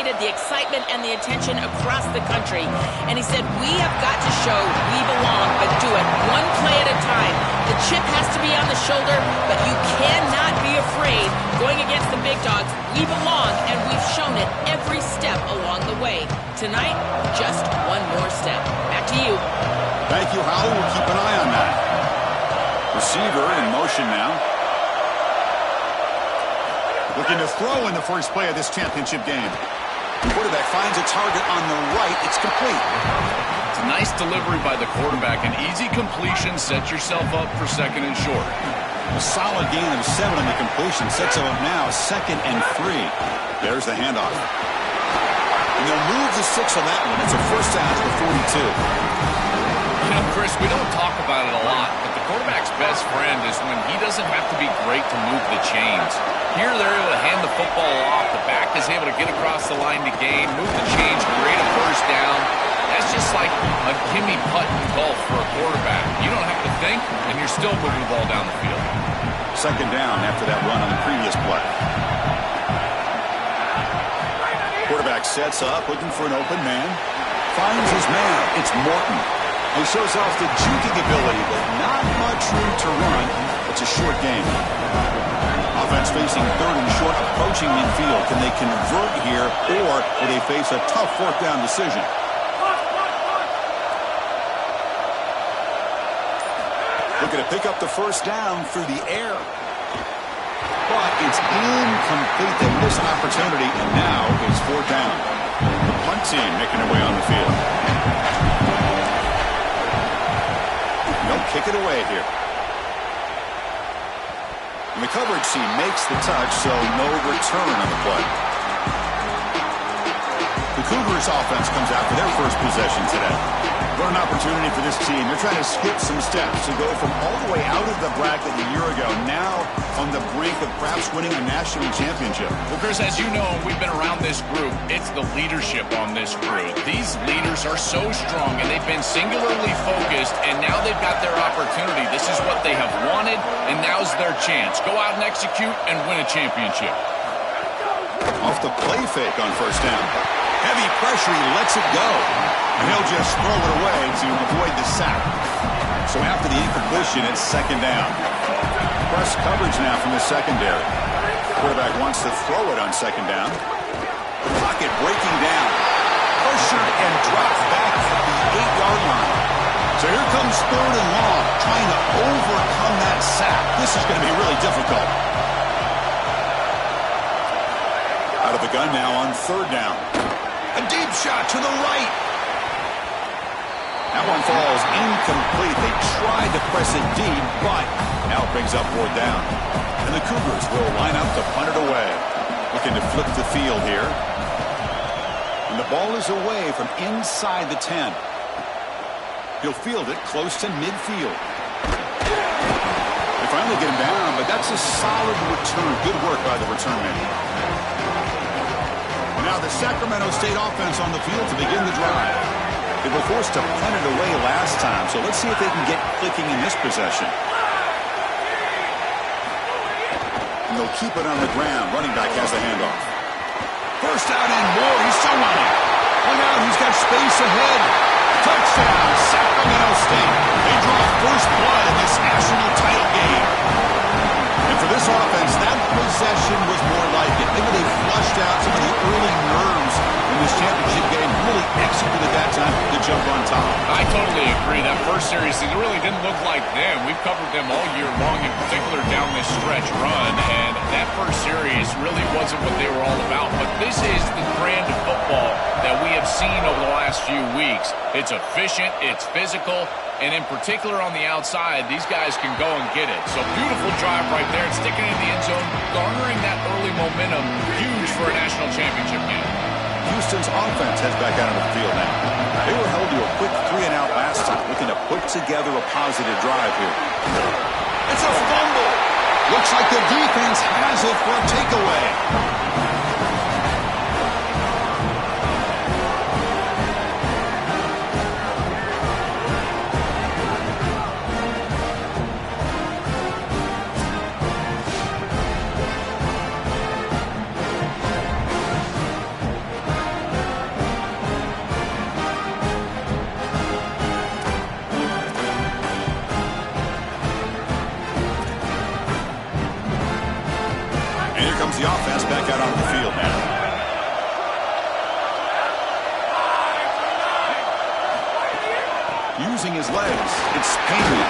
generated the excitement and the attention across the country. And he said, we have got to show we belong, but do it one play at a time. The chip has to be on the shoulder, but you cannot be afraid going against the big dogs. We belong, and we've shown it every step along the way. Tonight, just one more step. Back to you. Thank you, Holly. We'll keep an eye on that. Receiver in motion now. Looking to throw in the first play of this championship game. The quarterback finds a target on the right. It's complete. It's a nice delivery by the quarterback. An easy completion sets yourself up for second and short. A solid gain of 7 on the completion sets him up now 2nd and 3. There's the handoff. And they'll move the 6 on that one. It's a first down to the 42. You know, Chris, we don't talk about it a lot, but the quarterback's best friend is when he doesn't have to be great to move the chains. Here they're able to hand the football off. The back is able to get across the line to gain, move the chains, create a first down. That's just like a gimme putt in golf for a quarterback. You don't have to think, and you're still moving the ball down the field. 2nd down after that run on the previous play. Quarterback sets up, looking for an open man. Finds his man. It's Morton. He shows off the juking ability, but not much room to run. It's a short game. Offense facing 3rd and short, approaching midfield. Can they convert here, or will they face a tough 4th down decision? Looking to pick up the first down through the air. But it's incomplete. They miss an opportunity, and now it's 4th down. The punt team making their way on the field. They'll kick it away here. And the coverage team makes the touch, so no return on the play. The Cougars offense comes out for their first possession today. What an opportunity for this team. They're trying to skip some steps to go from all the way out of the bracket a year ago, now on the brink of perhaps winning a national championship. Well, Chris, as you know, we've been around this group. It's the leadership on this group. These leaders are so strong, and they've been singularly focused, and now they've got their opportunity. This is what they have wanted, and now's their chance. Go out and execute and win a championship. Off the play fake on first down. Heavy pressure, he lets it go. And he'll just throw it away to avoid the sack. So after the incompletion, it's 2nd down. Press coverage now from the secondary. Quarterback wants to throw it on 2nd down. Pocket breaking down. Pressured and dropped back at the 8-yard line. So here comes 3rd and long, trying to overcome that sack. This is going to be really difficult. Out of the gun now on 3rd down. A deep shot to the right. That one falls incomplete. They tried to press it deep, but now it brings up 4th down. And the Cougars will line up to punt it away. Looking to flip the field here. And the ball is away from inside the 10. He'll field it close to midfield. They finally get him down, but that's a solid return. Good work by the return man. Now the Sacramento State offense on the field to begin the drive. They were forced to punt it away last time, so let's see if they can get clicking in this possession. And they'll keep it on the ground. Running back has the handoff. First down and more. He's still running. Look out, he's got space ahead. Touchdown, Sacramento State. They draw first blood in this national title game. And for this offense, that possession was more like it. Maybe they flushed out some of the early nerves in this championship game, really executed that time to jump on top. I totally agree. That first series, it really didn't look like them. We've covered them all year long, in particular down this stretch run, and that first series really wasn't what they were all about. But this is the brand of football that we have seen over the last few weeks. It's efficient, it's physical, and in particular on the outside, these guys can go and get it. So beautiful drive right there. It's sticking in the end zone, garnering that early momentum. Huge for a national championship game. Houston's offense heads back out of the field now. They were held to a quick 3-and-out last time, looking to put together a positive drive here. It's a fumble. Looks like the defense has it for a takeaway. And here comes the offense back out onto the field now. Using his legs, it's Payne.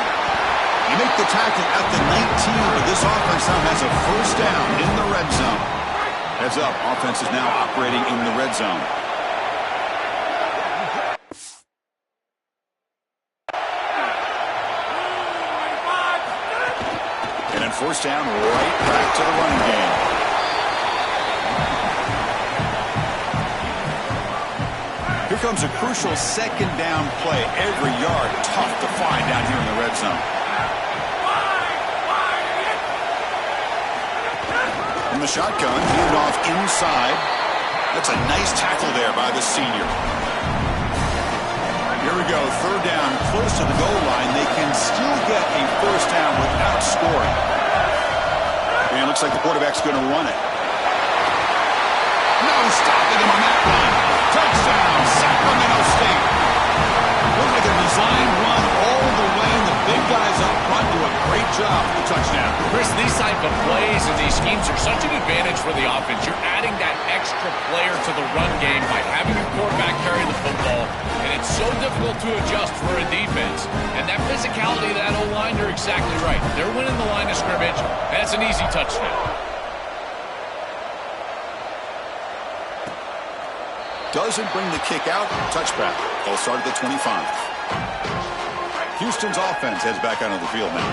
He makes the tackle at the 19, but this offense now has a first down in the red zone. Heads up, offense is now operating in the red zone. And then first down, right back to the running game. Here comes a crucial second down play. Every yard tough to find down here in the red zone. In the shotgun, handed off inside. That's a nice tackle there by the senior. Here we go, third down, close to the goal line. They can still get a first down without scoring. And it looks like the quarterback's going to run it. No stopping him on that run. Touchdown, Sacramento State. Looks like a designed run all the way, and the big guys up front do a great job with the touchdown. Chris, these type of plays and these schemes are such an advantage for the offense. You're adding that extra player to the run game by having your quarterback carry the football, and it's so difficult to adjust for a defense. And that physicality of that O-line, you're exactly right. They're winning the line of scrimmage, and that's an easy touchdown. Doesn't bring the kick out. Touchback. They'll start at the 25. Houston's offense heads back onto the field now.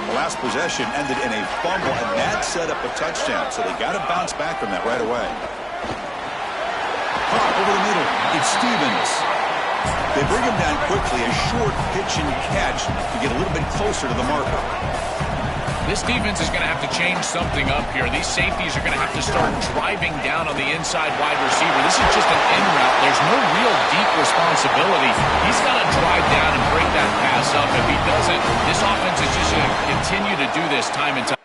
The last possession ended in a fumble, and that set up a touchdown, so they got to bounce back from that right away. Caught over the middle. It's Stevens. They bring him down quickly. A short pitch and catch to get a little bit closer to the marker. This defense is going to have to change something up here. These safeties are going to have to start driving down on the inside wide receiver. This is just an in route. There's no real deep responsibility. He's got to drive down and break that pass up. If he doesn't, this offense is just going to continue to do this time and time.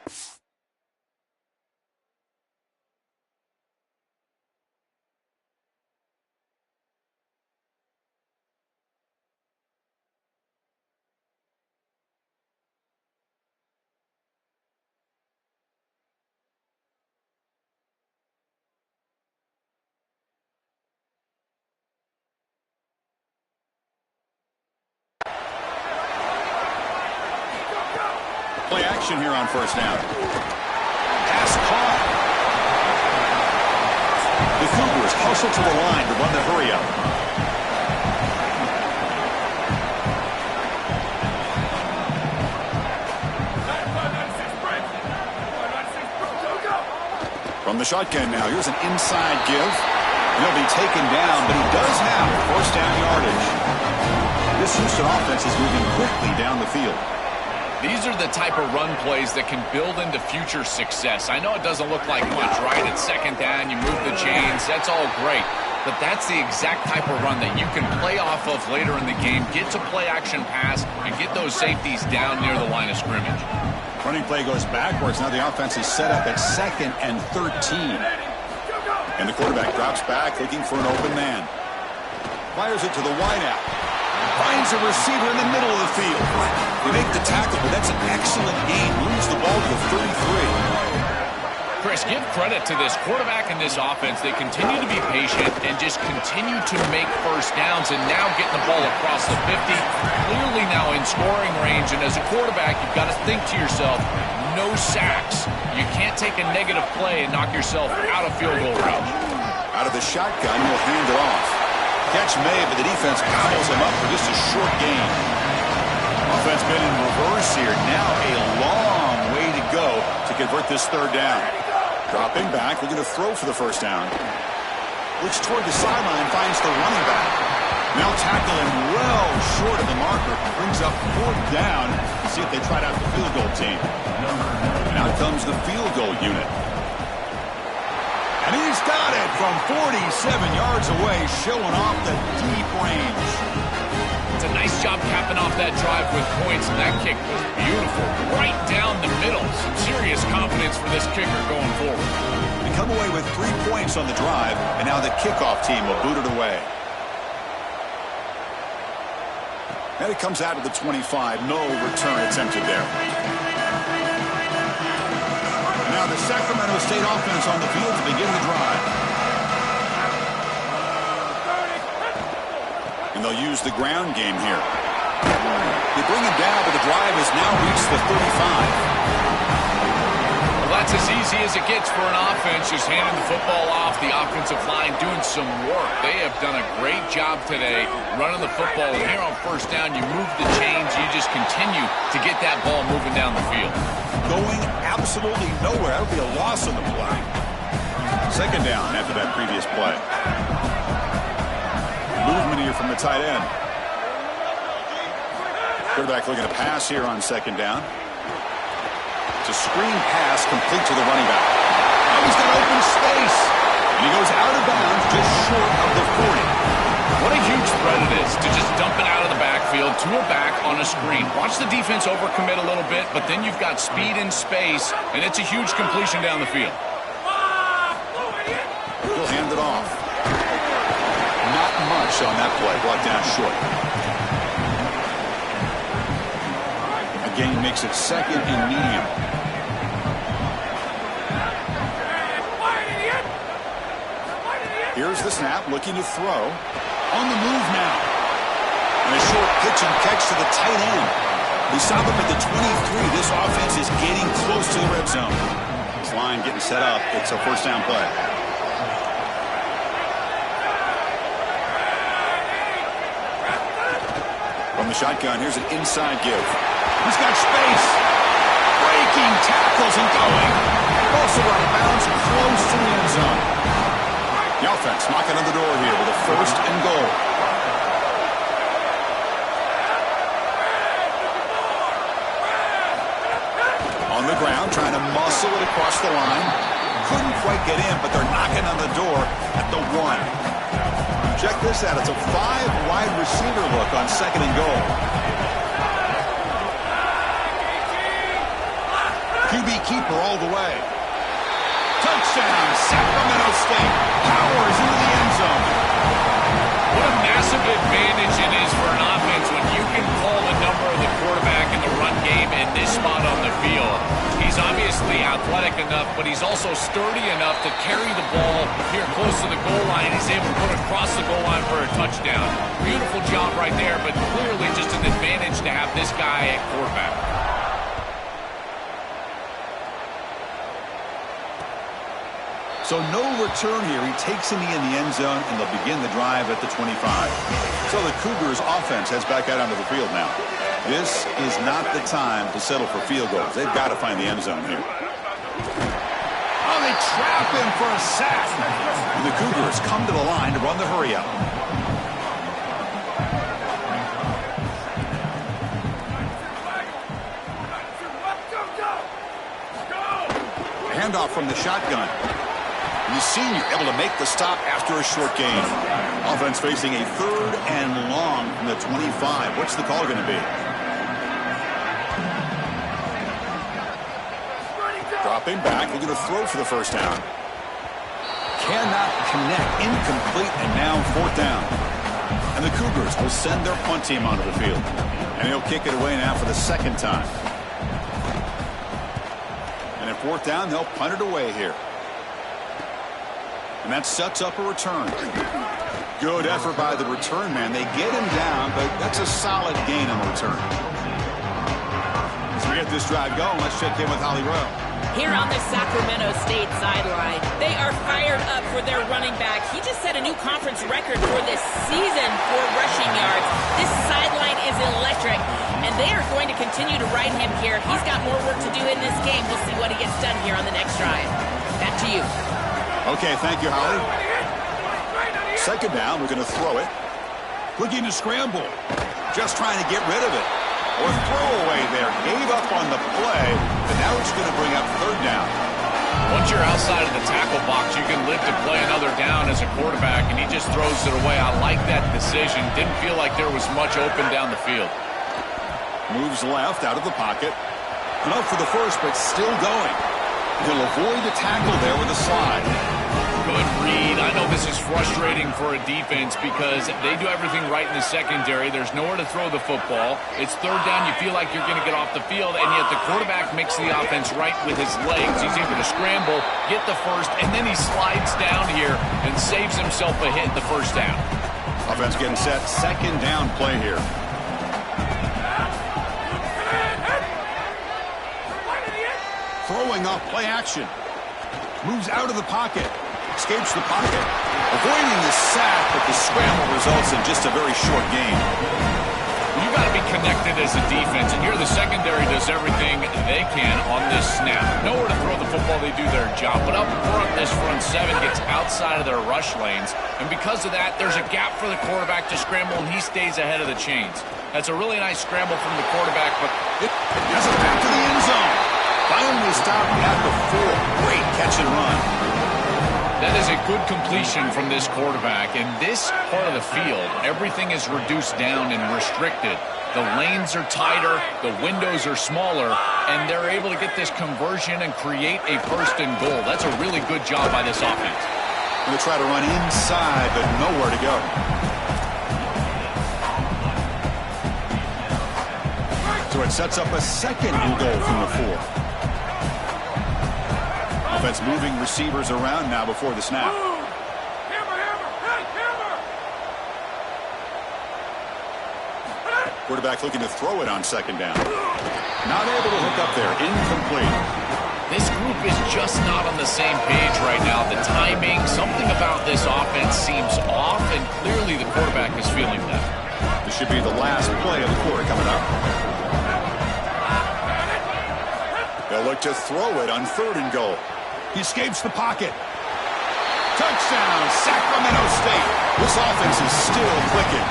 Play action here on first down. Pass caught. The Cougars hustle to the line to run the hurry up. From the shotgun now, here's an inside give. He'll be taken down, but he does have first down yardage. This Houston offense is moving quickly down the field. These are the type of run plays that can build into future success. I know it doesn't look like much, right? It's second down, you move the chains, that's all great. But that's the exact type of run that you can play off of later in the game, get to play action pass, and get those safeties down near the line of scrimmage. Running play goes backwards. Now the offense is set up at 2nd and 13. And the quarterback drops back looking for an open man. Fires it to the wideout. Finds a receiver in the middle of the field. They make the tackle, but that's an excellent gain. Moves the ball to the 33. Chris, give credit to this quarterback and this offense. They continue to be patient and just continue to make first downs, and now getting the ball across the 50. Clearly now in scoring range, and as a quarterback, you've got to think to yourself, no sacks. You can't take a negative play and knock yourself out of field goal range. Out of the shotgun, he'll hand it off. Catch made, but the defense piles him up for just a short gain. Offense been in reverse here. Now a long way to go to convert this third down. Dropping back, looking to throw for the first down. Looks toward the sideline, finds the running back. Now tackling well short of the marker. Brings up fourth down. See if they tried out the field goal team. And out comes the field goal unit. And he's got it from 47 yards away, showing off the deep range. It's a nice job capping off that drive with points, and that kick was beautiful. Right down the middle. Some serious confidence for this kicker going forward. They come away with 3 points on the drive, and now the kickoff team will boot it away. And it comes out of the 25. No return attempted there. And now the Sacramento State offense on the field to begin the drive. And they'll use the ground game here. They bring him down, but the drive has now reached the 35. Well, that's as easy as it gets for an offense, just handing the football off. The offensive line doing some work. They have done a great job today running the football. And here on first down, you move the chains. You just continue to get that ball moving down the field. Going absolutely nowhere. That would be a loss on the play. Second down after that previous play. Movement here from the tight end. Quarterback looking to pass here on second down. It's a screen pass complete to the running back. Now he's got open space. And he goes out of bounds just short of the 40. What a huge threat it is to just dump it out of the backfield to a back on a screen. Watch the defense overcommit a little bit, but then you've got speed and space, and it's a huge completion down the field. He'll hand it off. Not much on that play. Brought down short. Again, makes it second and medium. Here's the snap, looking to throw. On the move now. And a short pitch and catch to the tight end. We stop him at the 23. This offense is getting close to the red zone. This line getting set up. It's a first down play. From the shotgun, here's an inside give. He's got space. Breaking tackles and going. Also out of bounds, close to the end zone. The offense knocking on the door here with a first and goal. On the ground, trying to muscle it across the line. Couldn't quite get in, but they're knocking on the door at the 1. Check this out. It's a 5-wide receiver look on second and goal. QB keeper all the way. Touchdown, Sacramento State. Powers into the end zone. What a massive advantage it is for an offense when you can call the number of the quarterback in the run game in this spot on the field. He's obviously athletic enough, but he's also sturdy enough to carry the ball here close to the goal line. He's able to put it across the goal line for a touchdown. Beautiful job right there, but clearly just an advantage to have this guy at quarterback. So no return here. He takes him in the end zone, and they'll begin the drive at the 25. So the Cougars offense heads back out onto the field now. This is not the time to settle for field goals. They've got to find the end zone here. Oh, they trap him for a sack. And the Cougars come to the line to run the hurry out. Handoff from the shotgun. The senior able to make the stop after a short gain. Offense facing a third and long from the 25. What's the call going to be? Dropping back, looking to throw for the first down. Cannot connect, incomplete, and now fourth down. And the Cougars will send their punt team onto the field. And he'll kick it away now for the second time. And at fourth down, they'll punt it away here. And that sets up a return. Good effort by the return man. They get him down, but that's a solid gain on the return. As we get this drive going, let's check in with Holly Rowe. Here on the Sacramento State sideline, they are fired up for their running back. He just set a new conference record for this season for rushing yards. This sideline is electric, and they are going to continue to ride him here. He's got more work to do in this game. We'll see what he gets done here on the next drive. Back to you. Okay, thank you, Holly. Second down, we're going to throw it. Looking to scramble. Just trying to get rid of it. Or throwaway there. Gave up on the play, but now it's going to bring up third down. Once you're outside of the tackle box, you can live to play another down as a quarterback, and he just throws it away. I like that decision. Didn't feel like there was much open down the field. Moves left out of the pocket. And up for the first, but still going. He'll avoid the tackle there with a slide. Good read. I know this is frustrating for a defense because they do everything right in the secondary. There's nowhere to throw the football. It's third down. You feel like you're going to get off the field, and yet the quarterback makes the offense right with his legs. He's able to scramble, get the first, and then he slides down here and saves himself a hit in the first down. Offense getting set. Second down play here. Throwing off play action. Moves out of the pocket. Escapes the pocket. Avoiding the sack, but the scramble results in just a very short gain. You got to be connected as a defense, and here the secondary does everything they can on this snap. Nowhere to throw the football, they do their job. But up front, this front seven gets outside of their rush lanes, and because of that, there's a gap for the quarterback to scramble, and he stays ahead of the chains. That's a really nice scramble from the quarterback, but it has it back to the end zone. Finally stopped at the 4. Great catch and run. That is a good completion from this quarterback. In this part of the field, everything is reduced down and restricted. The lanes are tighter, the windows are smaller, and they're able to get this conversion and create a first and goal. That's a really good job by this offense. Going to try to run inside, but nowhere to go. So it sets up a second and goal from the 4. Offense moving receivers around now before the snap. Quarterback looking to throw it on second down. Not able to hook up there. Incomplete. This group is just not on the same page right now. The timing, something about this offense seems off, and clearly the quarterback is feeling that. This should be the last play of the quarter coming up. They'll look to throw it on third and goal. He escapes the pocket. Touchdown, Sacramento State. This offense is still clicking.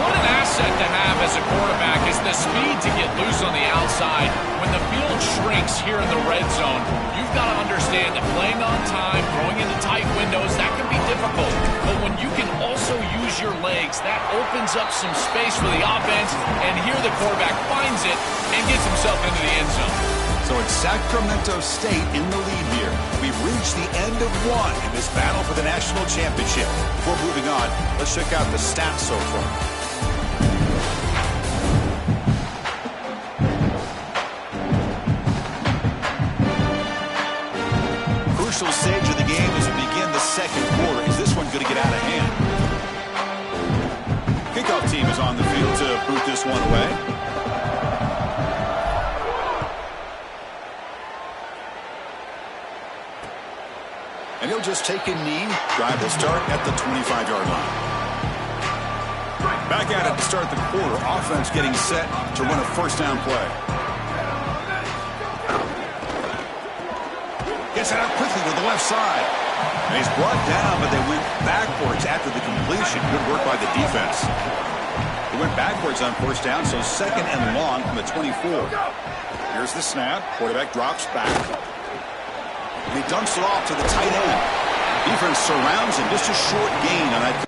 What an asset to have as a quarterback is the speed to get loose on the outside. When the field shrinks here in the red zone, you've got to understand that playing on time, throwing into tight windows, that can be difficult. But when you can also use your legs, that opens up some space for the offense. And here the quarterback finds it and gets himself into the end zone. So it's Sacramento State in the lead here. We've reached the end of one in this battle for the national championship. Before moving on, let's check out the stats so far. Crucial stage of the game as we begin the second quarter. Is this one going to get out of hand? Kickoff team is on the field to boot this one away. And he'll just take a knee. Drive will start at the 25-yard line. Back at it to start the quarter. Offense getting set to run a first down play. Gets it out quickly to the left side. And he's brought down, but they went backwards after the completion. Good work by the defense. They went backwards on first down, so second and long from the 24. Here's the snap. Quarterback drops back. And he dumps it off to the tight end. Defense surrounds him. Just a short gain on that.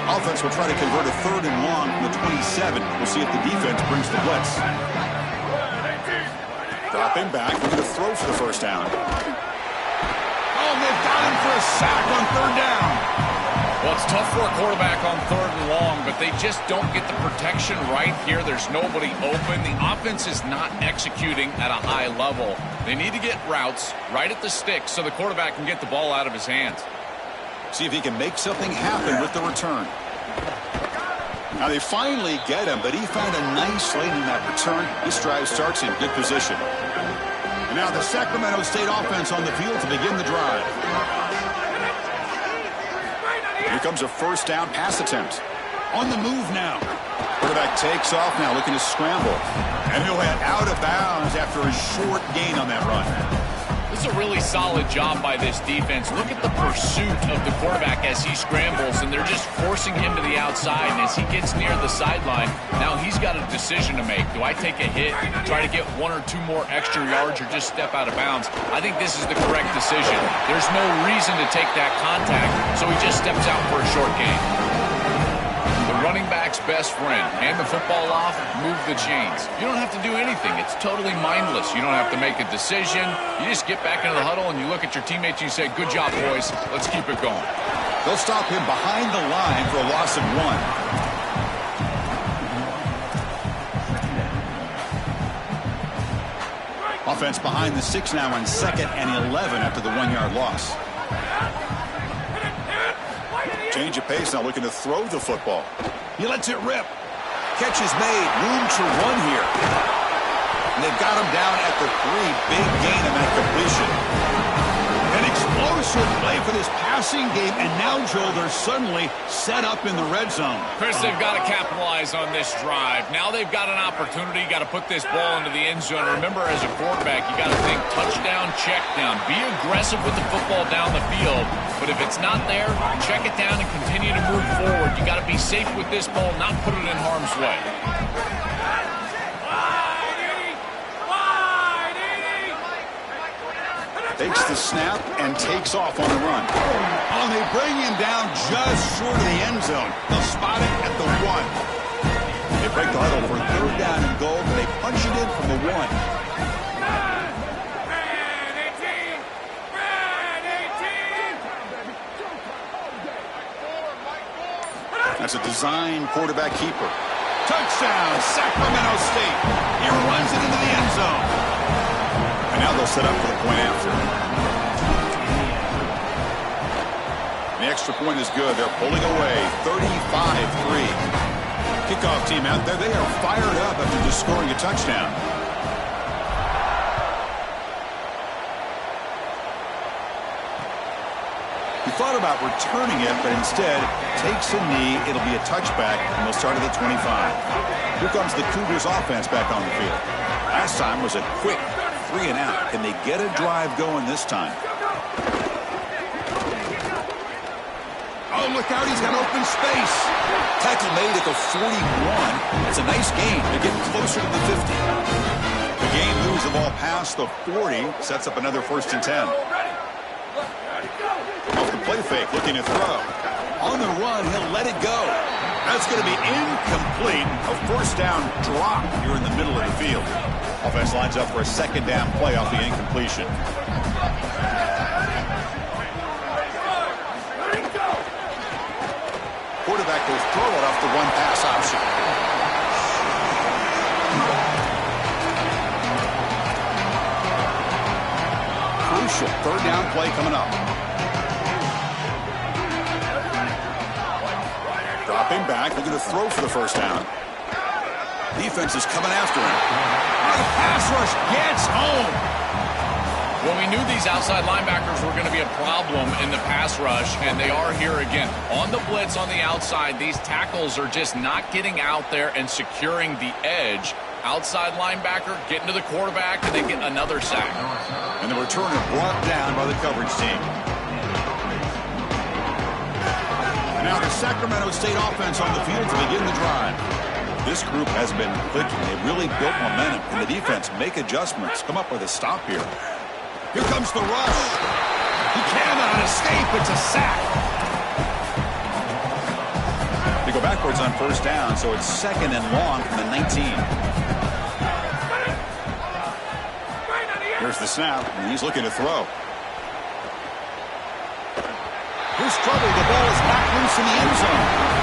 Offense will try to convert a third and long from the 27. We'll see if the defense brings the blitz. Dropping back, looking to throw for the first down. Oh, they've got him for a sack on third down. Well, it's tough for a quarterback on third and long, but they just don't get the protection right here. There's nobody open. The offense is not executing at a high level. They need to get routes right at the stick so the quarterback can get the ball out of his hands. See if he can make something happen with the return. Now they finally get him, but he found a nice lane in that return. This drive starts in good position. And now the Sacramento State offense on the field to begin the drive. Here comes a first down pass attempt. On the move now. Quarterback Takes off now, looking to scramble. And he'll head out of bounds after a short gain on that run. This is a really solid job by this defense. Look at the pursuit of the quarterback as he scrambles, and they're just forcing him to the outside. And as he gets near the sideline, now he's got a decision to make. Do I take a hit, try to get 1 or 2 more extra yards, or just step out of bounds? I think this is the correct decision. There's no reason to take that contact, so he just steps out for a short gain. Running back's best friend. Hand the football off, move the chains. You don't have to do anything. It's totally mindless. You don't have to make a decision. You just get back into the huddle and you look at your teammates and you say, good job, boys. Let's keep it going. They'll stop him behind the line for a loss of 1. Offense behind the 6 now on 2nd and 11 after the 1-yard loss. Change of pace now, looking to throw the football. He lets it rip. Catch is made. Room to run here. And they've got him down at the 3. Big gain on that completion. An explosive play for this passing game. And now, Joel, they're suddenly set up in the red zone. Chris, they've got to capitalize on this drive. Now they've got an opportunity. Got to put this ball into the end zone. Remember, as a quarterback, you got to think touchdown, check down. Be aggressive with the football down the field. But if it's not there, check it down and continue to move forward. You got to be safe with this ball, not put it in harm's way. Takes the snap and takes off on the run. Oh, they bring him down just short of the end zone. They'll spot it at the 1. They break the huddle for 3rd down and goal, but they punch it in from the 1. That's a design quarterback keeper. Touchdown, Sacramento State. He runs it into the end zone. And now they'll set up for the point after. The extra point is good. They're pulling away 35-3. Kickoff team out there. They are fired up after just scoring a touchdown. He thought about returning it, but instead takes a knee. It'll be a touchback, and they'll start at the 25. Here comes the Cougars offense back on the field. Last time was a quick 3 and out. Can they get a drive going this time? Oh, look out. He's got open space. Tackle made at the 41. It's a nice gain. They're getting closer to the 50. The gain moves the ball past the 40. Sets up another 1st and 10. Off the play fake, looking to throw. On the run, he'll let it go. That's going to be incomplete. A 1st down drop here in the middle of the field. Offense lines up for a 2nd down play off the incompletion. Quarterback will throw it off the 1-pass option. Crucial 3rd down play coming up. Dropping back, looking to throw for the 1st down. Defense is coming after him. The pass rush gets home. Well, we knew these outside linebackers were going to be a problem in the pass rush, and they are here again. On the blitz on the outside, these tackles are just not getting out there and securing the edge. Outside linebacker getting to the quarterback, and they get another sack. And the returner brought down by the coverage team. Now the Sacramento State offense on the field to begin the drive. This group has been clicking. They've really built momentum. Can the defense make adjustments? Come up with a stop here. Here comes the rush. He cannot escape. It's a sack. They go backwards on 1st down, so it's 2nd and long from the 19. Here's the snap, and he's looking to throw. Here's trouble. The ball is back loose in the end zone.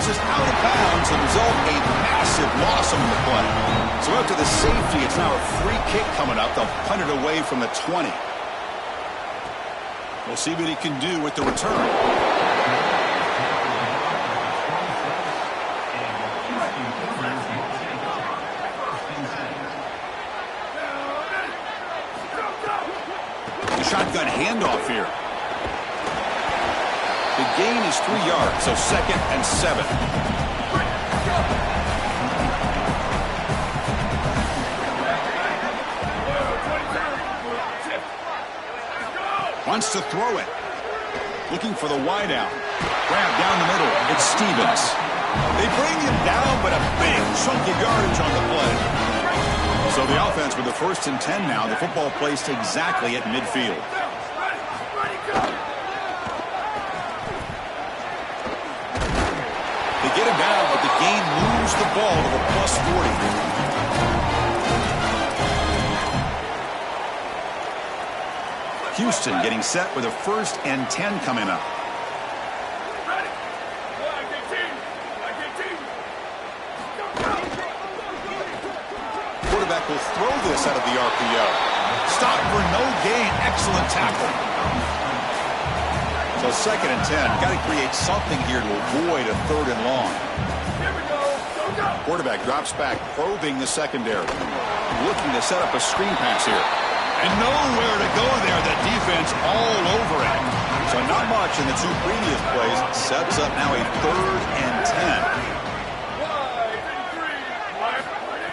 Just out of bounds and result a massive loss on the play. So after the safety, it's now a free kick coming up. They'll punt it away from the 20. We'll see what he can do with the return. Shotgun handoff here. The gain is 3 yards, so 2nd and 7. Wants to throw it. Looking for the wide out. Grab down the middle. It's Stevens. They bring him down, but a big chunk of yardage on the play. So the offense with the 1st and 10 now. The football placed exactly at midfield. They get him down, but the gain moves the ball to the +40. Houston getting set with a 1st and 10 coming up. Will throw this out of the RPO. Stop for no gain. Excellent tackle. So 2nd and 10. Got to create something here to avoid a 3rd and long. Quarterback drops back, probing the secondary. Looking to set up a screen pass here. And nowhere to go there. The defense all over it. So not much in the 2 previous plays. Sets up now a 3rd and 10.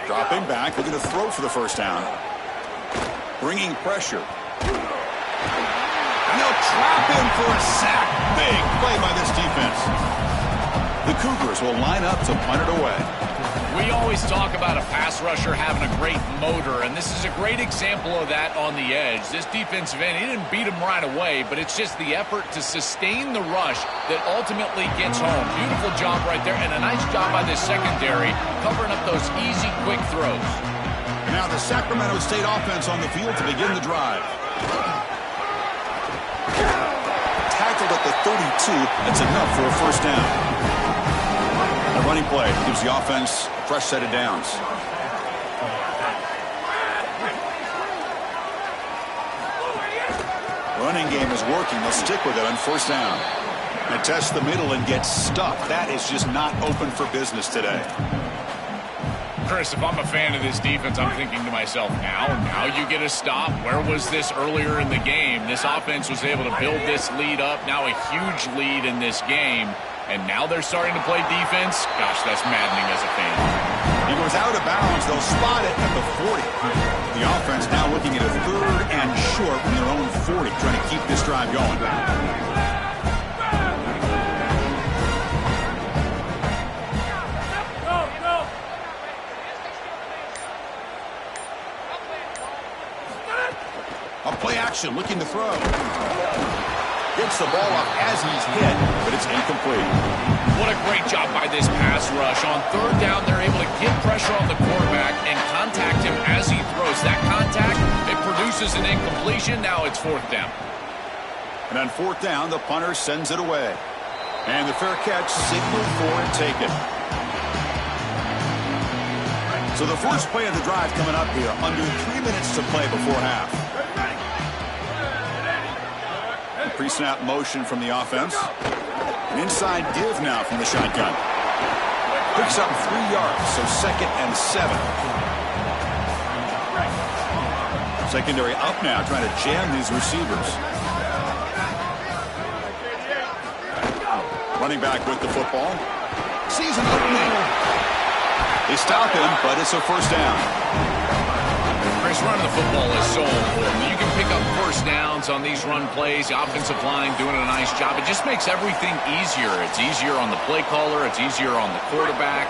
Dropping back, looking to throw for the 1st down. Bringing pressure. And they'll trap him for a sack. Big play by this defense. The Cougars will line up to punt it away. We always talk about a pass rusher having a great motor, and this is a great example of that on the edge. This defensive end, he didn't beat him right away, but it's just the effort to sustain the rush that ultimately gets home. Beautiful job right there, and a nice job by this secondary covering up those easy, quick throws. Now the Sacramento State offense on the field to begin the drive. Tackled at the 32. That's enough for a 1st down. A running play gives the offense a fresh set of downs. Running game is working. They'll stick with it on 1st down. And test the middle and get stuck. That is just not open for business today. Chris, if I'm a fan of this defense, I'm thinking to myself, now you get a stop. Where was this earlier in the game? This offense was able to build this lead up. Now a huge lead in this game. And now they're starting to play defense. Gosh, that's maddening as a fan. He goes out of bounds. They'll spot it at the 40. The offense now looking at a 3rd and short from their own 40, trying to keep this drive going. A play action, looking to throw. Gets the ball up as he's hit, but it's incomplete. What a great job by this pass rush. On 3rd down, they're able to get pressure on the quarterback and contact him as he throws. That contact, it produces an incompletion. Now it's 4th down. And on 4th down, the punter sends it away. And the fair catch signaled for and taken. So the first play of the drive coming up here. Under 3 minutes to play before half. Pre-snap motion from the offense. An inside give now from the shotgun. Picks up 3 yards, so 2nd and 7. Secondary up now, trying to jam these receivers. Running back with the football. Sees an opening. They stop him, but it's a 1st down. Chris, running the football is so important. You can pick up 1st downs on these run plays. The offensive line doing a nice job. It just makes everything easier. It's easier on the play caller. It's easier on the quarterback.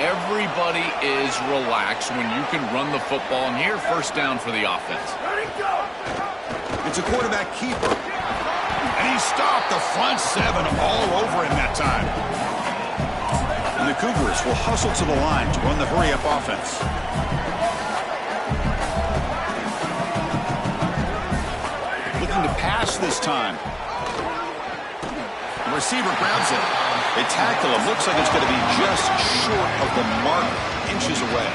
Everybody is relaxed when you can run the football. And here, 1st down for the offense. It's a quarterback keeper. And he stopped the front 7 all over him that time. And the Cougars will hustle to the line to run the hurry-up offense. Looking to pass this time. The receiver grabs it. They tackle him. Looks like it's going to be just short of the mark, inches away.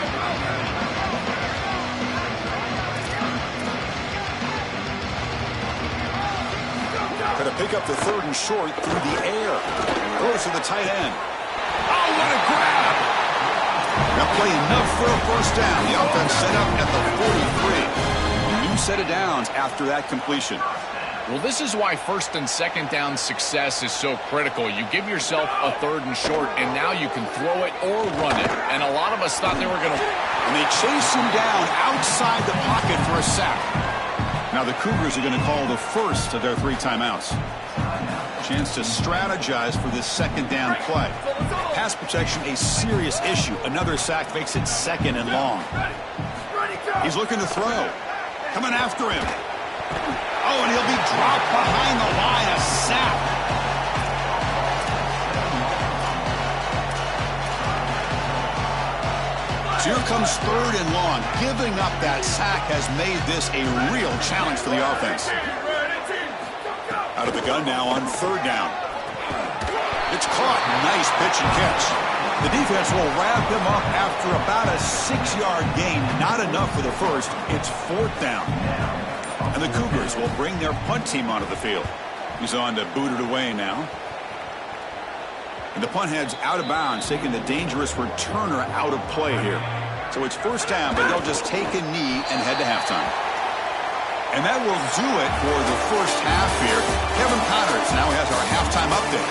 Try to pick up the 3rd and short through the air. Throws to the tight end. Oh, what a grab! Now play enough for a first down. The offense set up at the 43. A new set of downs after that completion. Well, this is why 1st and 2nd down success is so critical. You give yourself a 3rd and short, and now you can throw it or run it. And a lot of us thought they were going to... And they chase him down outside the pocket for a sack. Now the Cougars are going to call the first of their 3 timeouts. Chance to strategize for this 2nd down play. Pass protection, a serious issue. Another sack makes it 2nd and long. He's looking to throw. Coming after him. Oh, and he'll be dropped behind the line. A sack. So here comes 3rd and long. Giving up that sack has made this a real challenge for the offense. Out of the gun now on 3rd down. It's caught. Nice pitch and catch. The defense will wrap him up after about a 6-yard gain. Not enough for the first. It's 4th down. And the Cougars will bring their punt team onto the field. He's on to boot it away now. And the punt heads out of bounds, taking the dangerous returner out of play here. So it's 1st down, but they'll just take a knee and head to halftime. And that will do it for the first half here. Kevin Connors now has our halftime update.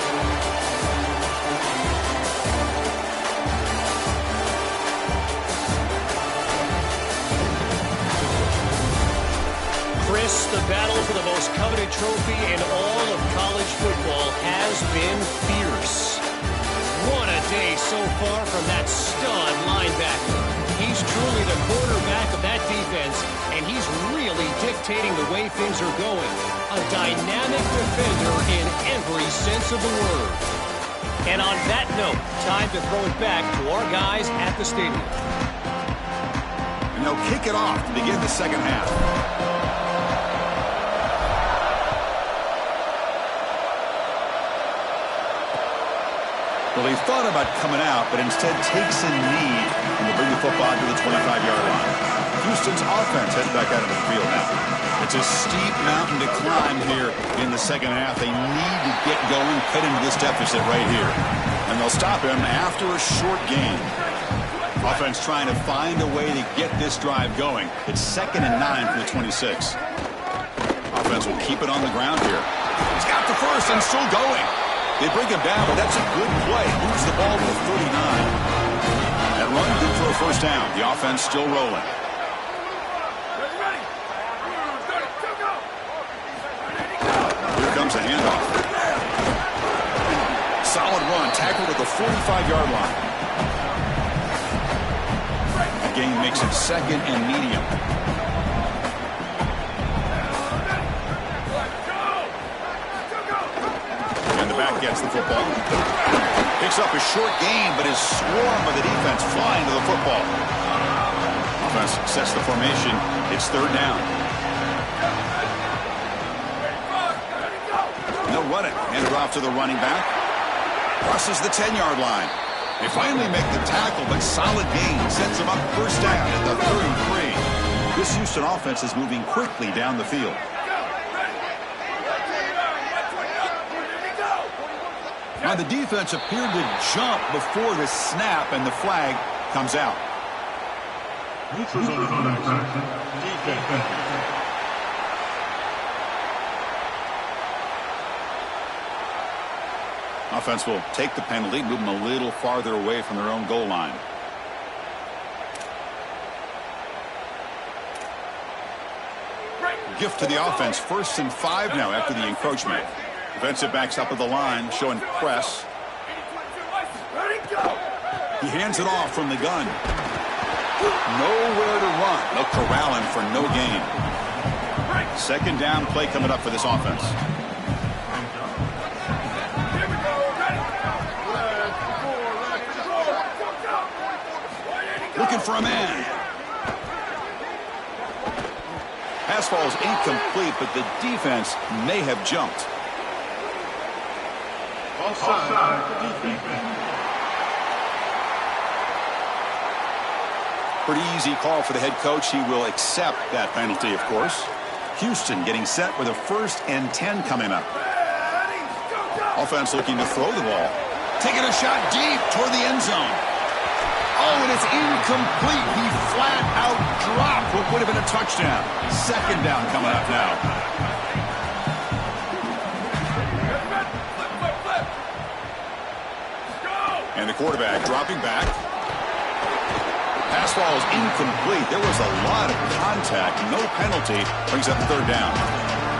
Chris, the battle for the most coveted trophy in all of college football has been fierce. What a day so far from that stud linebacker. He's truly the quarterback of that defense, and he's really dictating the way things are going. A dynamic defender in every sense of the word. And on that note, time to throw it back to our guys at the stadium. And they'll kick it off to begin the 2nd half. Well, he thought about coming out, but instead takes a knee and will bring the football to the 25-yard line. Houston's offense heads back out of the field now. It's a steep mountain to climb here in the 2nd half. They need to get going, cut into this deficit right here. And they'll stop him after a short gain. Offense trying to find a way to get this drive going. It's 2nd and 9 for the 26. Offense will keep it on the ground here. He's got the first and still going. They bring him down, but that's a good play. Moves the ball to the 39. That run good for a 1st down. The offense still rolling. Here comes a handoff. Solid run. Tackled at the 45-yard line. The gain makes it 2nd and medium. Gets the football. Picks up a short gain, but is swarmed by the defense flying to the football. Offense sets the formation. It's 3rd down. They'll run it. Hand it off to the running back. Crosses the 10-yard line. They finally make the tackle, but solid gain sends them up 1st down at the 33. This Houston offense is moving quickly down the field. Now the defense appeared to jump before the snap, and the flag comes out. Offense will take the penalty, move them a little farther away from their own goal line. Gift to the offense. 1st and 5 now after the encroachment. Defensive backs up at the line, showing press. He hands it off from the gun. Nowhere to run. They'll corral him for no gain. 2nd down play coming up for this offense. Looking for a man. Pass falls incomplete, but the defense may have jumped. Pretty easy call for the head coach. He will accept that penalty, of course. Houston getting set with a 1st and 10 coming up. Offense looking to throw the ball. Taking a shot deep toward the end zone. Oh, and it's incomplete. He flat out dropped what would have been a touchdown. Second down coming up now. And the quarterback dropping back. Pass ball is incomplete. There was a lot of contact. No penalty. Brings up third down.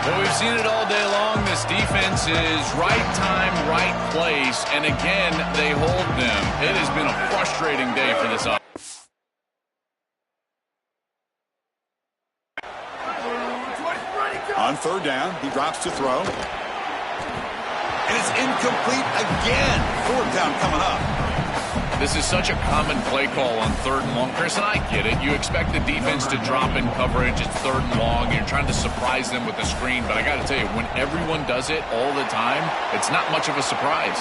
Well, we've seen it all day long. This defense is right time, right place. And again, they hold them. It has been a frustrating day for this offense. On third down, he drops to throw. And it's incomplete again. Fourth down coming up. This is such a common play call on third and long. Chris, and I get it. You expect the defense to drop in coverage. It's third and long. You're trying to surprise them with the screen. But I got to tell you, when everyone does it all the time, it's not much of a surprise.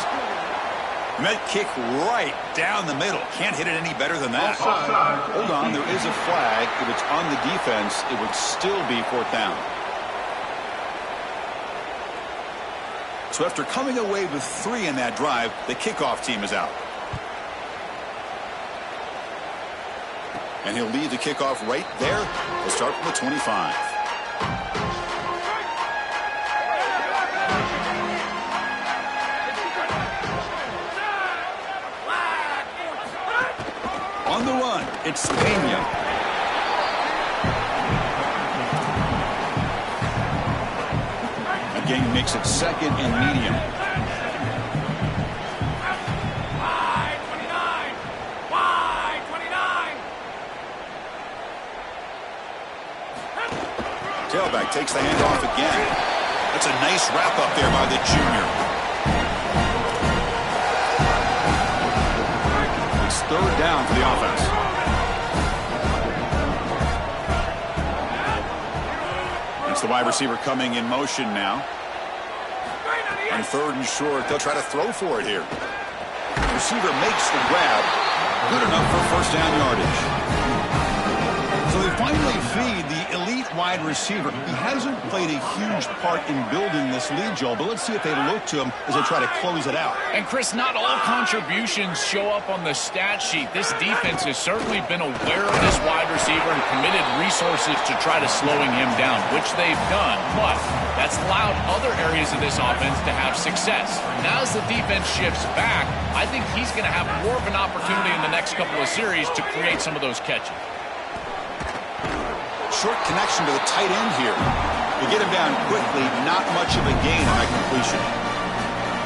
And that kick right down the middle. Can't hit it any better than that. Hold on, there is a flag. If it's on the defense, it would still be fourth down. So after coming away with 3 in that drive, the kickoff team is out. And he'll lead the kickoff right there. We'll start from the 25. On the run, it's Pena. Again, makes it second and medium. Tailback takes the handoff again. That's a nice wrap up there by the junior. It's third down for the offense. It's the wide receiver coming in motion now. On third and short, they'll try to throw for it here. The receiver makes the grab. Good enough for first down yardage. So they finally feed the elite wide receiver. He hasn't played a huge part in building this lead, Joel, but let's see if they look to him as they try to close it out. And, Chris, not all contributions show up on the stat sheet. This defense has certainly been aware of this wide receiver and committed resources to try to slowing him down, which they've done. But that's allowed other areas of this offense to have success. Now as the defense shifts back, I think he's going to have more of an opportunity in the next couple of series to create some of those catches. Short connection to the tight end here. They get him down quickly, not much of a gain on that completion.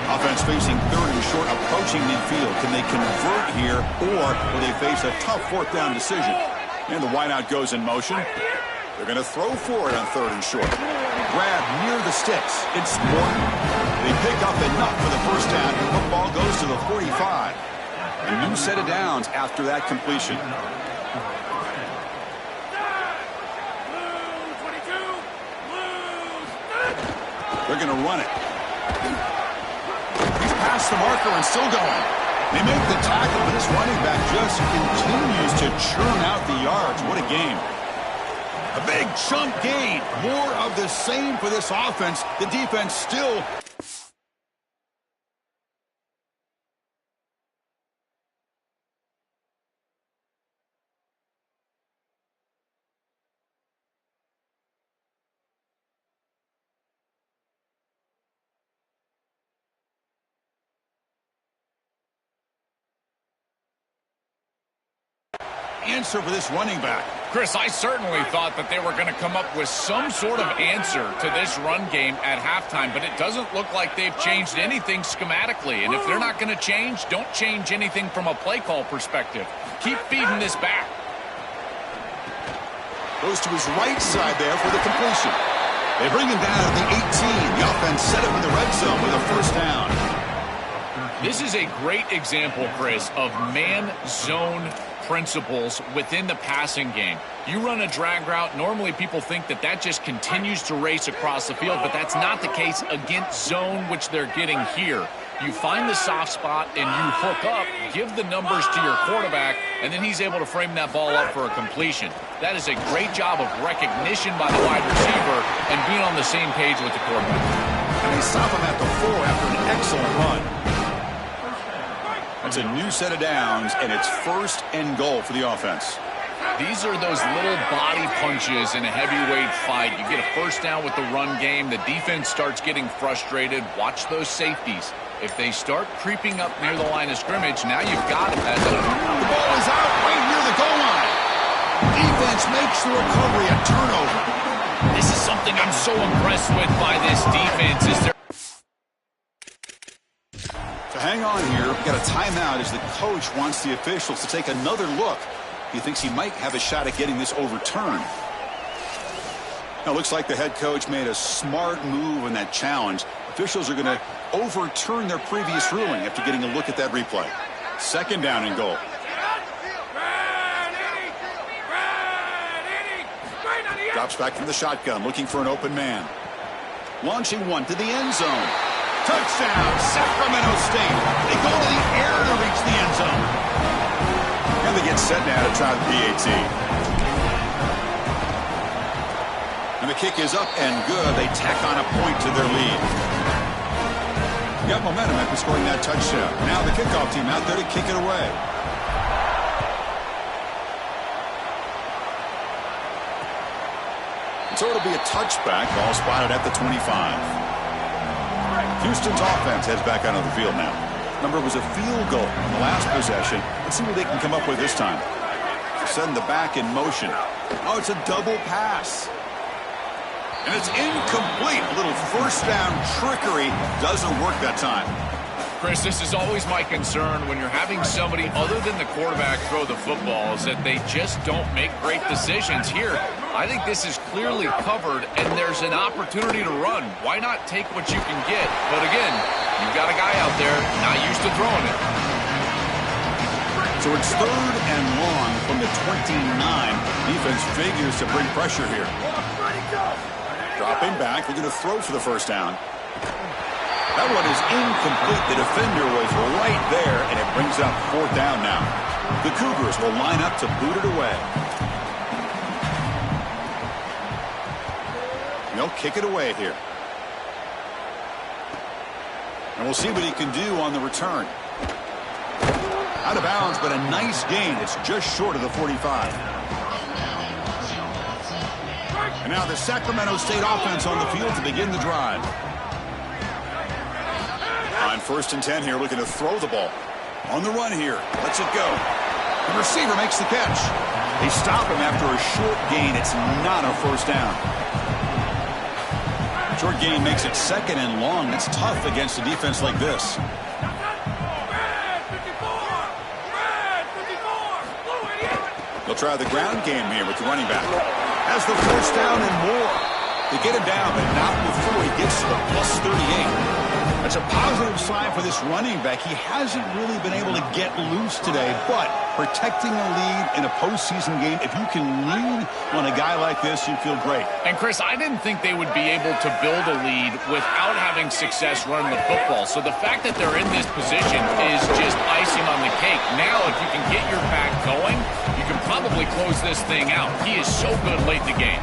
Offense facing third and short, approaching midfield. Can they convert here, or will they face a tough fourth down decision? And the wideout goes in motion. They're going to throw for it on third and short. Grab near the sticks. It's Morton. They pick up enough for the first down. The ball goes to the 45. A new set of downs after that completion. They're going to run it. He's past the marker and still going. They make the tackle, but this running back just continues to churn out the yards. What a game. A big chunk gain. More of the same for this offense. The defense still... answer for this running back. Chris, I certainly thought that they were going to come up with some sort of answer to this run game at halftime, but it doesn't look like they've changed anything schematically. And if they're not going to change, don't change anything from a play call perspective. Keep feeding this back. Goes to his right side there for the completion. They bring him down at the 18. The offense set up in the red zone with a first down. This is a great example, Chris, of man-zone principles within the passing game. You run a drag route, normally people think that that just continues to race across the field, but that's not the case against zone, which they're getting here. You find the soft spot and you hook up, give the numbers to your quarterback, and then he's able to frame that ball up for a completion. That is a great job of recognition by the wide receiver and being on the same page with the quarterback. And they stop him at the 4 after an excellent run. That's a new set of downs, and it's 1st and goal for the offense. These are those little body punches in a heavyweight fight. You get a 1st down with the run game. The defense starts getting frustrated. Watch those safeties. If they start creeping up near the line of scrimmage, now you've got them. The ball is out right near the goal line. Defense makes the recovery a turnover. This is something I'm so impressed with by this defense. Is there to hang on here, we've got a timeout as the coach wants the officials to take another look. He thinks he might have a shot at getting this overturned. Now, it looks like the head coach made a smart move in that challenge. Officials are going to overturn their previous ruling after getting a look at that replay. 2nd down and goal. Drops back from the shotgun, looking for an open man. Launching one to the end zone. Touchdown, Sacramento State. They go to the air to reach the end zone. And they get set now to try the PAT. And the kick is up and good. They tack on a point to their lead. Got momentum after scoring that touchdown. Now the kickoff team out there to kick it away. So it'll be a touchback. Ball spotted at the 25. Houston's offense heads back onto the field now. Remember, it was a field goal in the last possession. Let's see what they can come up with this time. Setting the back in motion. Oh, it's a double pass. And it's incomplete. A little 1st down trickery doesn't work that time. Chris, this is always my concern when you're having somebody other than the quarterback throw the football is that they just don't make great decisions. Here, I think this is clearly covered, and there's an opportunity to run. Why not take what you can get? But again, you've got a guy out there not used to throwing it. So it's 3rd and long from the 29. Defense figures to bring pressure here. Dropping back, they're going to throw for the 1st down. That one is incomplete. The defender was right there, and it brings up 4th down now. The Cougars will line up to boot it away. And they'll kick it away here. And we'll see what he can do on the return. Out of bounds, but a nice gain. It's just short of the 45. And now the Sacramento State offense on the field to begin the drive. On 1st and 10 here, looking to throw the ball. On the run here. Lets it go. The receiver makes the catch. They stop him after a short gain. It's not a 1st down. Short gain makes it 2nd and long. That's tough against a defense like this. They'll try the ground game here with the running back. Has the 1st down and more. They get him down, but not before he gets to the plus 38. That's a positive sign for this running back. He hasn't really been able to get loose today, but protecting a lead in a postseason game, if you can lean on a guy like this, you feel great. And, Chris, I didn't think they would be able to build a lead without having success running the football. So the fact that they're in this position is just icing on the cake. Now, if you can get your back going, you can probably close this thing out. He is so good late in the game.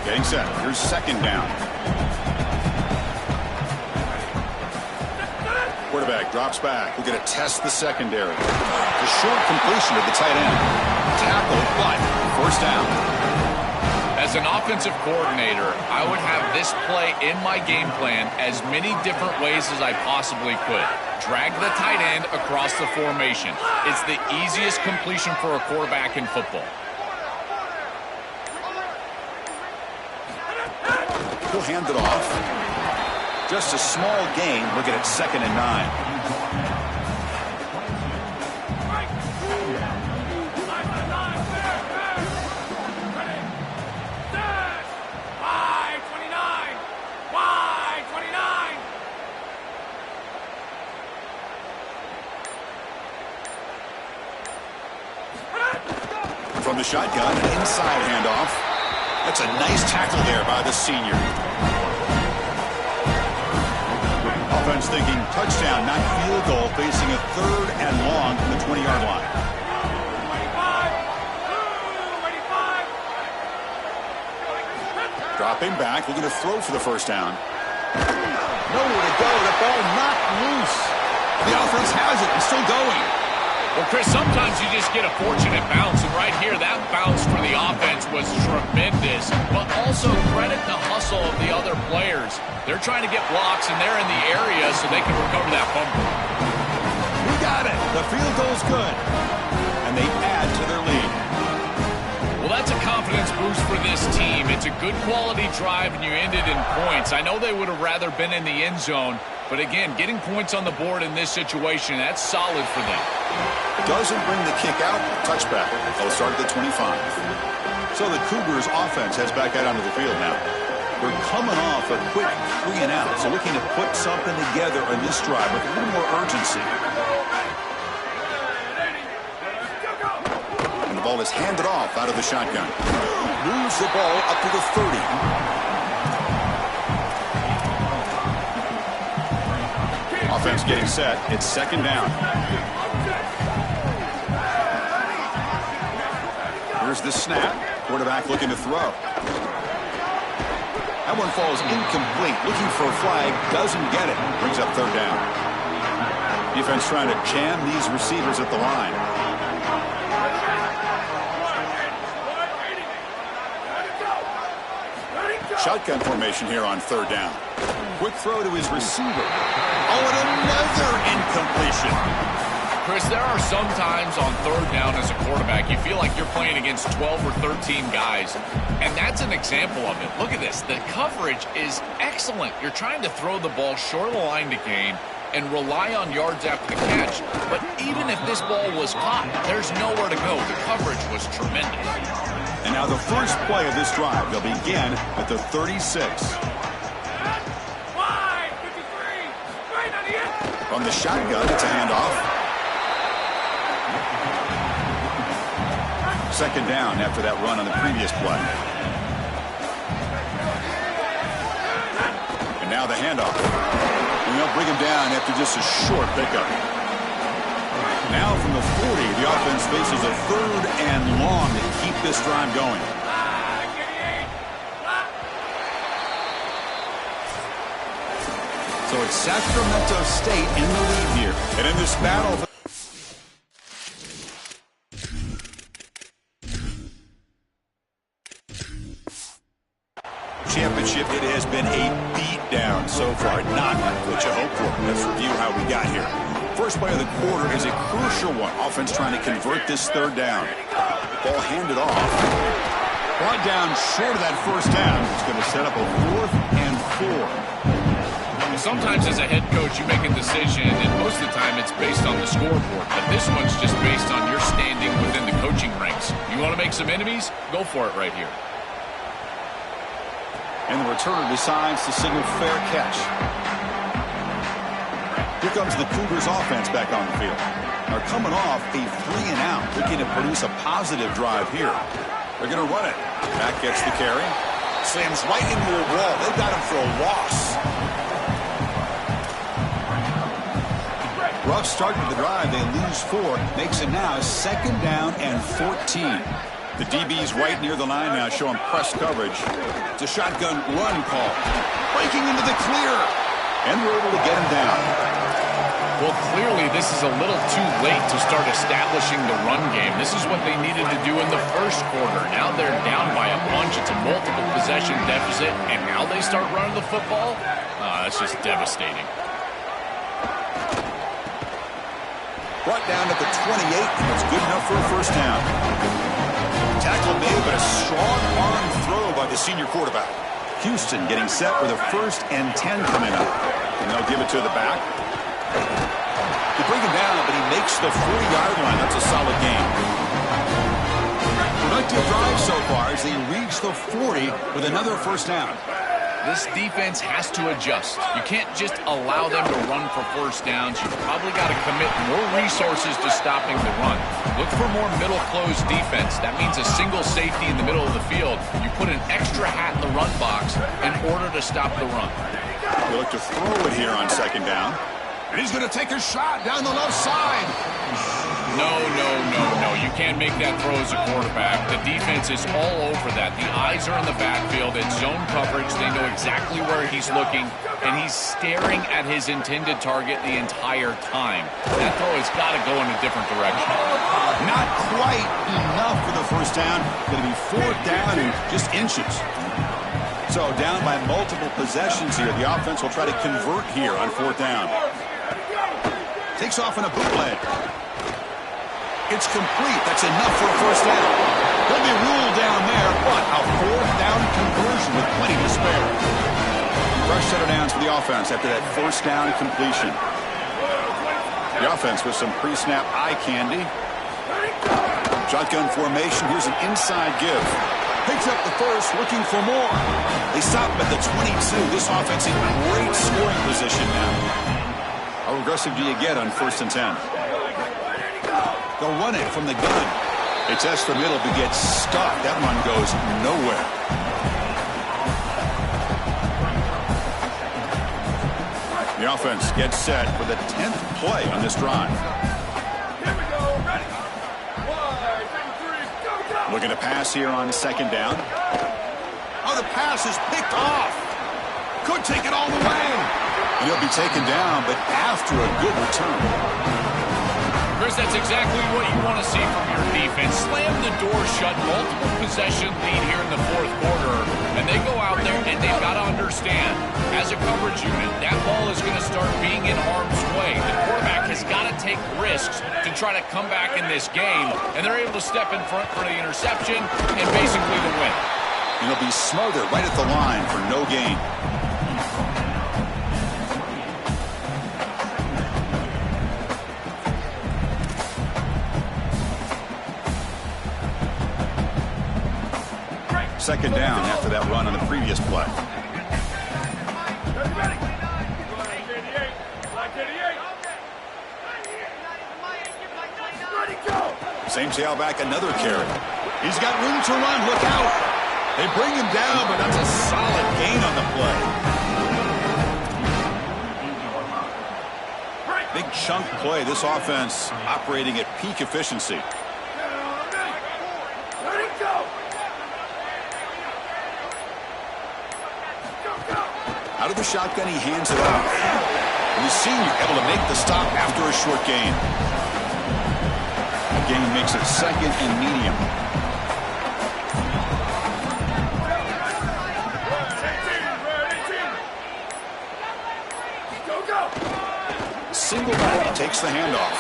Getting set. Here's 2nd down. Quarterback drops back. We're going to test the secondary. A short completion to the tight end. Tackle, but 1st down. As an offensive coordinator, I would have this play in my game plan as many different ways as I possibly could. Drag the tight end across the formation. It's the easiest completion for a quarterback in football. He'll hand it off. Just a small gain. Looking at 2nd and 9. From the shotgun, an inside handoff. That's a nice tackle there by the senior. Offense thinking touchdown, not field goal, facing a 3rd and long from the 20-yard line. Dropping back, looking to throw for the 1st down. Nowhere to go. The ball knocked loose. The offense has it and still going. Well, Chris, sometimes you just get a fortunate bounce, and right here, that bounce for the offense was tremendous, but also credit the hustle of the other players. They're trying to get blocks, and they're in the area so they can recover that fumble. We got it. The field goal's good, and they add to their lead. Well, that's a confidence boost for this team. It's a good quality drive, and you ended in points. I know they would have rather been in the end zone, but again, getting points on the board in this situation, that's solid for them. Doesn't bring the kick out. Touchback. They'll start at the 25. So the Cougars offense heads back out onto the field now. We're coming off a quick 3 and out, so looking to put something together on this drive with a little more urgency. And the ball is handed off out of the shotgun. Moves the ball up to the 30. Offense getting set. It's second down. Here's the snap. Quarterback looking to throw. That one falls incomplete. Looking for a flag. Doesn't get it. Brings up third down. Defense trying to jam these receivers at the line. Shotgun formation here on third down. Quick throw to his receiver. Oh, and another incompletion. Chris, there are some times on third down as a quarterback you feel like you're playing against 12 or 13 guys, and that's an example of it. Look at this. The coverage is excellent. You're trying to throw the ball short of the line to gain and rely on yards after the catch, but even if this ball was caught, there's nowhere to go. The coverage was tremendous. And now the first play of this drive, they'll begin at the 36. From the shotgun, it's a handoff. Second down after that run on the previous play. And now the handoff. And they'll bring him down after just a short pickup. Now from the 40, the offense faces a third and long to keep this drive going. So it's Sacramento State in the lead here. And in this battle... championship, it has been a beatdown so far. Not what you hope for. Let's review how we got here. First play of the quarter is a crucial one. Offense trying to convert this third down. Ball handed off. Brought down short of that first down. It's going to set up a 4th and 4. Sometimes as a head coach, you make a decision, and most of the time it's based on the scoreboard. But this one's just based on your standing within the coaching ranks. You want to make some enemies? Go for it right here. And the returner decides to signal fair catch. Here comes the Cougars offense back on the field. They're coming off a 3 and out, looking to produce a positive drive here. They're going to run it. Back gets the carry. Slams right into a wall. They've got him for a loss. Rough start to the drive. They lose 4. Makes it now second down and 14. The DB's right near the line now, showing press coverage. It's a shotgun run call. Breaking into the clear. And we're able to get him down. Well, clearly this is a little too late to start establishing the run game. This is what they needed to do in the first quarter. Now they're down by a bunch. It's a multiple possession deficit. And now they start running the football? That's just devastating. Brought down at the 28. That's good enough for a first down. Tackle made, but a strong arm throw by the senior quarterback. Houston getting set with a 1st and 10 coming up. And they'll give it to the back. They bring him down, but he makes the 40-yard line. That's a solid game. Productive drive so far as they reach the 40 with another first down. This defense has to adjust. You can't just allow them to run for first downs. You've probably got to commit more resources to stopping the run. Look for more middle close defense. That means a single safety in the middle of the field. You put an extra hat in the run box in order to stop the run. They look to throw it here on second down. And he's going to take a shot down the left side. No. You can't make that throw as a quarterback. The defense is all over that. The eyes are in the backfield. It's zone coverage. They know exactly where he's looking, and he's staring at his intended target the entire time. That throw has got to go in a different direction. Not quite enough for the first down. Going to be fourth down in just inches. So down by multiple possessions here. The offense will try to convert here on fourth down. Takes off in a bootleg. It's complete. That's enough for a first down. He'll be ruled down there, but a fourth down conversion with plenty to spare. Fresh set of downs for the offense after that first down completion. The offense with some pre-snap eye candy. Shotgun formation. Here's an inside give. Picks up the first, looking for more. They stop him at the 22. This offense in great scoring position now. How aggressive do you get on 1st and 10? They'll run it from the gun. They test the middle, but gets stuck. That run goes nowhere. The offense gets set for the 10th play on this drive. Here we go. Ready. 1, 2, 3, go. Looking to pass here on 2nd down. Oh, the pass is picked off. Could take it all the way. And he'll be taken down, but after a good return. Chris, that's exactly what you want to see from your defense. Slam the door shut, multiple possession lead here in the 4th quarter, and they go out there and they've got to understand, as a coverage unit, that ball is going to start being in harm's way. The quarterback has got to take risks to try to come back in this game, and they're able to step in front for the interception and basically the win. And he'll be smothered right at the line for no gain. Second down after that run on the previous play. Same tailback, another carry. He's got room to run. Look out. They bring him down, but that's a solid gain on the play. Big chunk play. This offense operating at peak efficiency. Out of the shotgun, he hands it off. And the senior able to make the stop after a short gain. The gain makes it 2nd and medium. Single back, takes the handoff.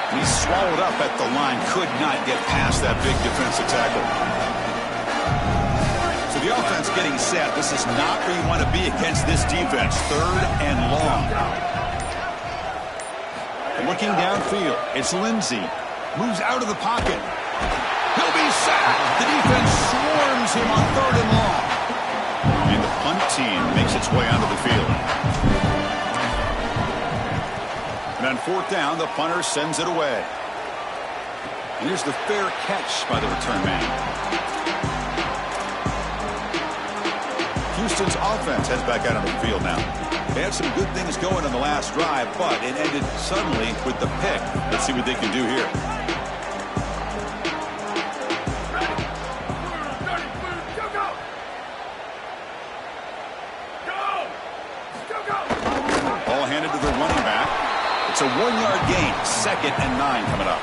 And he's swallowed up at the line. Could not get past that big defensive tackle. So the offense getting set. This is not where you want to be against this defense. 3rd and long. Looking downfield, it's Lindsey. Moves out of the pocket. He'll be sacked. The defense swarms him on 3rd and long. And the punt team makes its way onto the field. And on 4th down, the punter sends it away. And here's the fair catch by the return man. Houston's offense heads back out on the field now. They had some good things going on the last drive, but it ended suddenly with the pick. Let's see what they can do here. Ball handed to the running back. It's a 1-yard gain. 2nd and 9 coming up.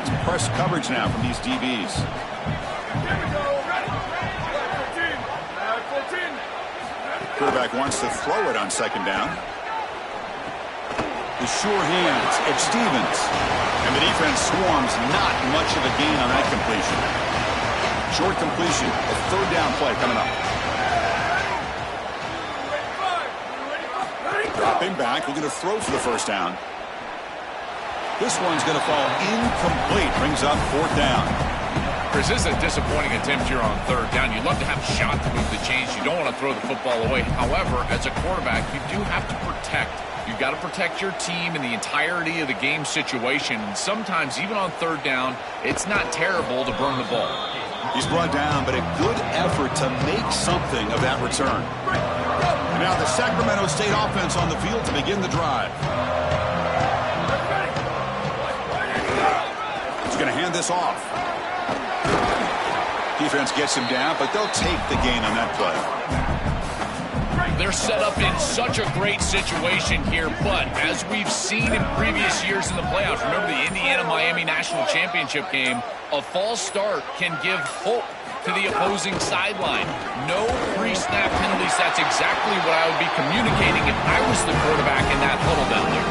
It's press coverage now from these DBs. Quarterback wants to throw it on 2nd down. The sure hands. It's Stevens. And the defense swarms. Not much of a gain on that completion. Short completion. A 3rd down play coming up. Dropping back. We're going to throw for the first down. This one's going to fall incomplete. Brings up 4th down. Chris, this is a disappointing attempt here on 3rd down. You'd love to have a shot to move the chains. You don't want to throw the football away. However, as a quarterback, you do have to protect. You've got to protect your team in the entirety of the game situation. And sometimes, even on 3rd down, it's not terrible to burn the ball. He's brought down, but a good effort to make something of that return. And now the Sacramento State offense on the field to begin the drive. going to hand this off. Defense gets him down, but they'll take the gain on that play. They're set up in such a great situation here, but as we've seen in previous years in the playoffs, remember the Indiana-Miami National Championship game, a false start can give hope to the opposing sideline. No pre-snap penalties. That's exactly what I would be communicating if I was the quarterback in that huddle down there.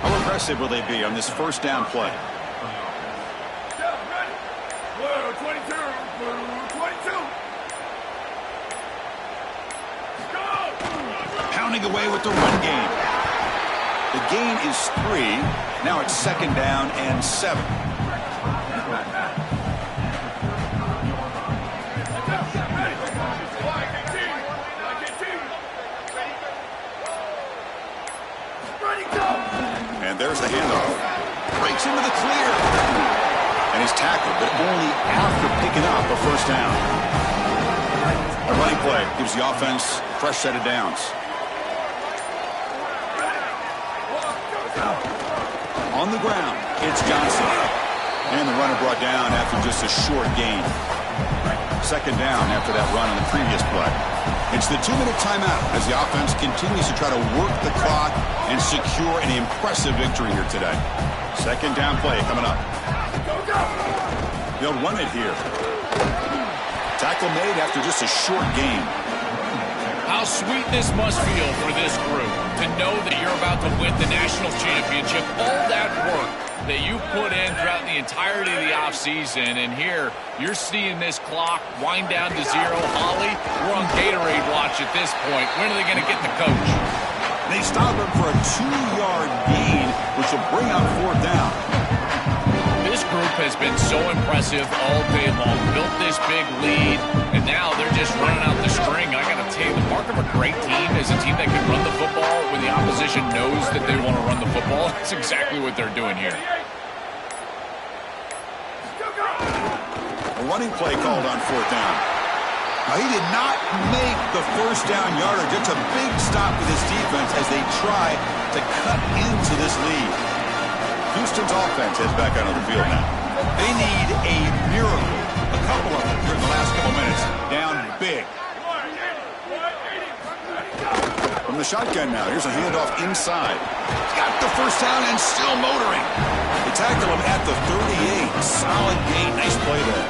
How aggressive will they be on this first down play? Blue 22, blue 22. Go! Pounding away with the run game. The gain is 3. Now it's 2nd down and 7. And there's the handoff. Breaks into the clear. And he's tackled, but only after picking up a first down. A running play gives the offense a fresh set of downs. On the ground, it's Johnson. And the runner brought down after just a short gain. 2nd down after that run on the previous play. It's the 2-minute timeout as the offense continues to try to work the clock and secure an impressive victory here today. 2nd down play coming up. They'll run it here. Tackle made after just a short gain. How sweet this must feel for this group to know that you're about to win the national championship. All that work that you put in throughout the entirety of the offseason, and here you're seeing this clock wind down to 0. Holly, we're on Gatorade watch at this point. When are they going to get the coach? They stop him for a 2-yard gain, which will bring up 4th down. This group has been so impressive all day long. Built this big lead, and now they're just running out the string. I got to tell you, the mark of a great team is a team that can run the football when the opposition knows that they want to run the football. That's exactly what they're doing here. A running play called on 4th down. Now, he did not make the first down yardage. It's a big stop with his defense as they try to cut into this lead. Houston's offense heads back out on the field now. They need a miracle. A couple of them here in the last couple minutes. Down big. From the shotgun now, here's a handoff inside. Got the first down and still motoring. They tackle him at the 38. Solid gain. Nice play there.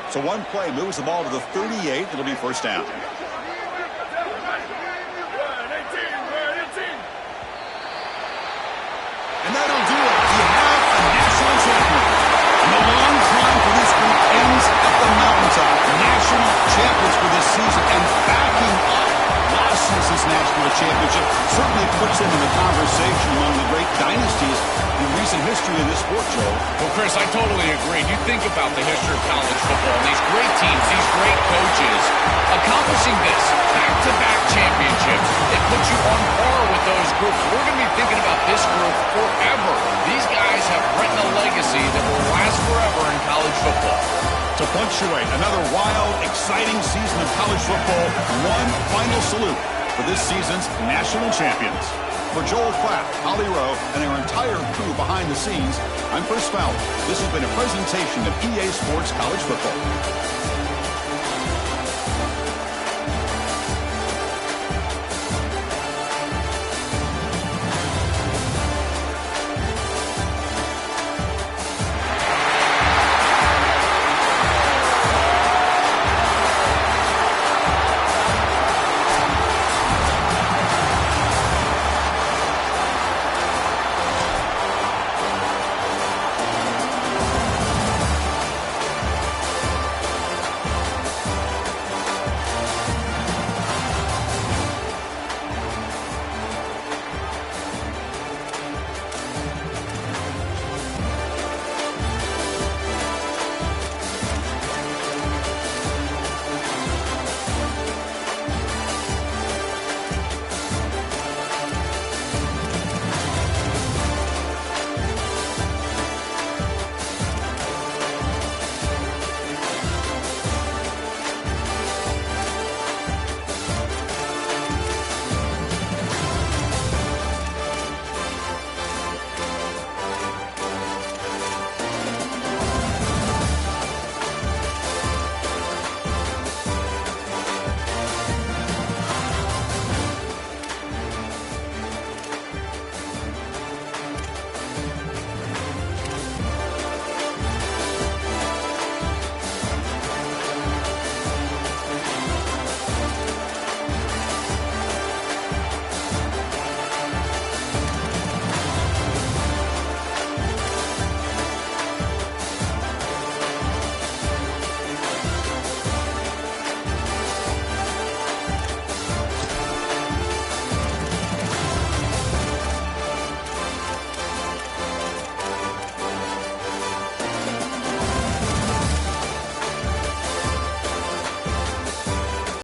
So one play moves the ball to the 38. It'll be first down. And that'll do it. You have a national champion. And the long climb for this group ends at the mountaintop. National champions for this season and backing up last season's national championship certainly puts them in the conversation among the great dynasties in recent history of this sport, Joe. Well, Chris, I totally agree. You think about the history of college football, these great teams, these great coaches, accomplishing this, back-to-back championships, it puts you on par with those groups. We're going to be thinking about this group forever. These guys have written a legacy that will last forever in college football. To punctuate another wild, exciting season of college football, one final salute for this season's national champions. For Joel Clapp, Holly Rowe, and our entire crew behind the scenes, I'm Chris Fowler. This has been a presentation of EA Sports College Football.